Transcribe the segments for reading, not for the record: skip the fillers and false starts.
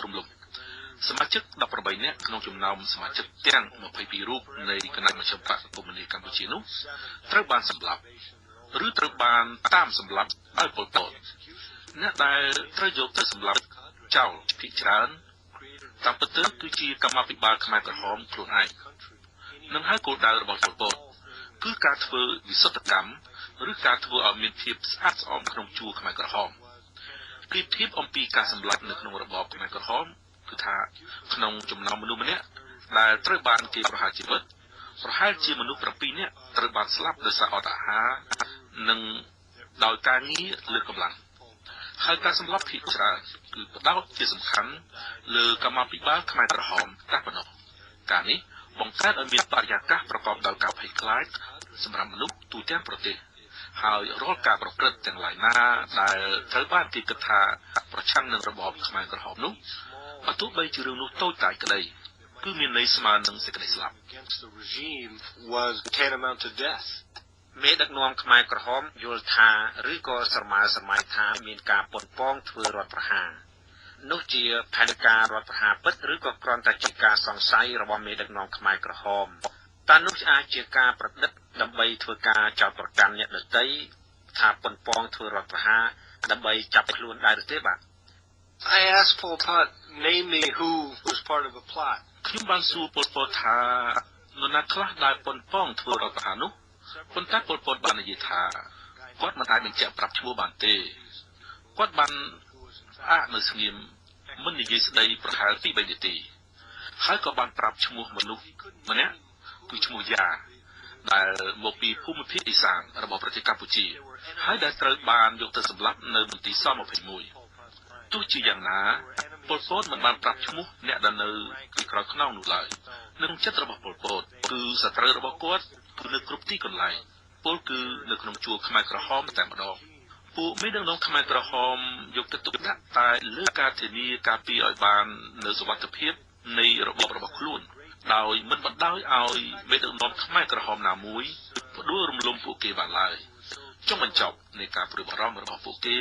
រំលំសមាជិក18នាក់ក្នុងចំណោមសមាជិកទាំង22រូបនៃគណៈមជ្ឈិមបក្សកុម្មុយនីសកម្ពុជានោះត្រូវបានសម្លាប់ឬត្រូវបានតាមសម្លាប់ដោយប៉ុលពតអ្នកដែលត្រូវយកទៅសម្លាប់ចោលភាគច្រើនតាមពិតទៅគឺជាកម្មាភិបាលខ្មែរក្រហមខ្លួនឯងនឹងហើយគោលដៅរបស់ប៉ុលពតគឺការធ្វើវិសុទ្ធកម្មឬការធ្វើឲ្យមានភាពស្អាតស្អំក្នុងជួរខ្មែរក្រហមប្រៀបធៀបអំពីការសម្លាប់នៅក្នុងរបបខ្មែរក្រហមគឺថាក្នុងចំណោមមនុស្សម្នាក់ដែលត្រូវបានគេប្រហារជីវិតប្រហែលជាមនុស្ស7នាក់ត្រូវបានស្លាប់ដោយសារអត់អាហារនិងដោយការងារលើកម្លាំងហើយការសម្លាប់ភាគច្រើនគឺផ្ដោតជាសំខាន់លើកម្មាភិបាលខ្មែរក្រហមតែប៉ុណ្ណោះការនេះបង្កើតឲ្យមានបរិយាកាសប្រកបដោយការភ័យខ្លាចសម្រាប់មនុស្សទូទាំងប្រទេសហើយរាល់ការប្រព្រឹត្តទាំងឡាយណាដែលត្រូវបានគេគិតថាប្រឆាំងនឹងរបបខ្មែរក្រហមនោះបើទោះបីជារឿងនោះតូចតាចក្តីគឺមានន័យស្មើនឹងសេចក្តីស្លាប់មេដឹកនាំខ្មែរក្រហមយល់ថាឬក៏ស្រមើស្រមៃថាមានការប៉ុនប៉ងធ្វើរដ្ឋប្រហារនោះជាផែនការរដ្ឋប្រហារពិតឬក៏គ្រាន់តែជាការសង្ស័យរបស់មេដឹកនាំខ្មែរក្រហមតើនោះអាចជាការប្រឌិតដើម្បីធ្វើការចោទប្រកាន់អ្នកដទៃថាប៉ុនប៉ងធ្វើរដ្ឋប្រហារដើម្បីចាប់ខ្លួនដែរឬទេបាទ I asked Pol Pot name me who was part of the plot ខ្ញុំបានសួរប៉ុលពតថានរណាខ្លះដែលប៉ុនប៉ងធ្វើរដ្ឋប្រហារនោះប៉ុន្តែប៉ុលពតបាននិយាយថាគាត់មិនអាចបញ្ជាក់ប្រាប់ឈ្មោះបានទេគាត់បាននៅស្ងៀមមិននិយាយស្ដីប្រហែល2-3នាទីហើយក៏បានប្រាប់ឈ្មោះមនុស្សម្នាក់គឺឈ្មោះយ៉ាដែលមកពីភូមិភាគឦសានរបស់ប្រទេសកម្ពុជាហើយដែលត្រូវបានយកទៅសម្លាប់នៅមន្ទីរស-21ទោះជាយ៉ាងណាប៉ុលពតមិនបានប្រាប់ឈ្មោះអ្នកដែលនៅពីក្រោយខ្នងនោះឡើយនៅក្នុងចិត្តរបស់ប៉ុលពតគឺសត្រូវរបស់គាត់គឺនៅគ្រប់ទីកន្លែងពលគឺនៅក្នុងជួរខ្មែរក្រហមតែម្ដងពួកមេដឹកនាំខ្មែរក្រហមយកទៅទុកដាក់តែលើការធានាការពារឲ្យបាននៅសុវត្ថិភាពនៃរបបរបស់ខ្លួនដោយមិនបណ្ដោយឲ្យមេដឹកនាំខ្មែរក្រហមណាមួយផ្ដួលរំលំពួកគេបានឡើយចុងបញ្ចប់នៃការព្រួយបារម្ភរបស់ពួកគេ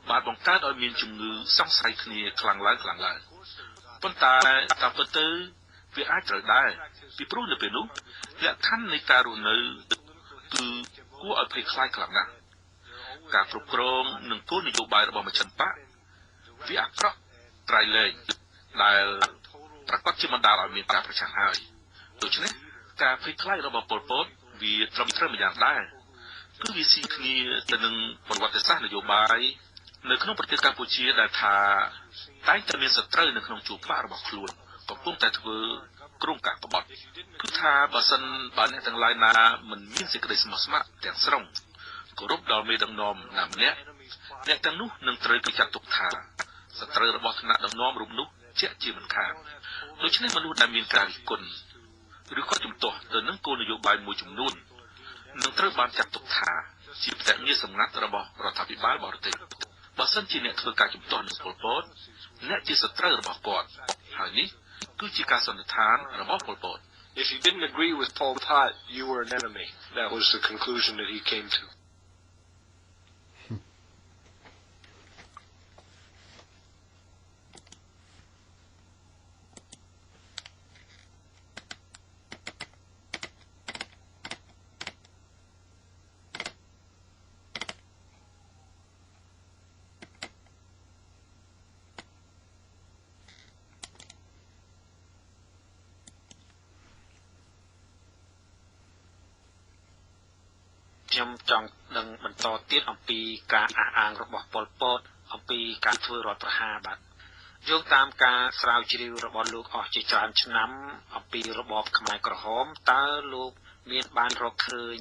បានបង្កើតឲ្យមានជំងឺសង្ស័យគ្នាខ្លាំងឡើងប៉ុន្តែតាមពិតទៅវាអាចត្រូវដែរពីព្រោះនៅពេលនោះលក្ខខណ្ឌនៃការរស់នៅគឺគួរឲ្យភ័យខ្លាចខ្លាំងណាស់ការគ្រប់គ្រងនិងគោលនយោបាយរបស់មជ្ឈិមបក្សវាអាក្រក់ត្រៃលែងដែលប្រកាសជាបណ្ដាលឲ្យមានការប្រឆាំងហើយដូច្នេះការភ័យខ្លាចរបស់ប៉ុលពតវាត្រឹមត្រូវម្យ៉ាងដែរគឺវាស៊ីគ្នាទៅនឹងប្រវត្តិសាស្ត្រនយោបាយនៅក្នុងប្រទេសកម្ពុជាដែលថាតែងតែមានសត្រូវនៅក្នុងជួរបករបស់ខ្លួនកំពុងតែធ្វើក្រុមការក្បត់គឺថាបើសិនបើអ្នកទាំងឡាយណាមិនមានសេចក្តីស្មោះស្ម័គ្រទាំងស្រុងគោរពដល់មេដឹកនាំណាម្នាក់អ្នកទាំងនោះនឹងត្រូវគេចាត់ទុកថាសត្រូវរបស់ថ្នាក់ដឹកនាំរូបនោះជាក់ជាមិនខានដូច្នេះមនុស្សដែលមានការរិះគន់ឬក៏ជំទាស់ទៅនឹងគោលនយោបាយមួយចំនួននឹងត្រូវបានចាត់ទុកថាជាផ្នែកងារសម្ងាត់របស់រដ្ឋាភិបាលបរទេសបើសិនជាអ្នកធ្វើការជំទាស់នឹងប៉ុលពតអ្នកជាសត្រូវរបស់គាត់ហើយនេះគឺជាការសន្និដ្ឋានរបស់ប៉ុលពត If you didn't agree with Pol Pot, you were an enemy. That was the conclusion that he came to. ខ្ញុំចង់ដឹងបន្តទៀតអំពីការអះអាងរបស់ប៉ុលពតអំពីការធ្វើរដ្ឋប្រហារបាទយោងតាមការស្រាវជ្រាវរបស់លោកអស់ជាច្រើនឆ្នាំអំពីរបបខ្មែរក្រហមតើលោកមានបានរកឃើញ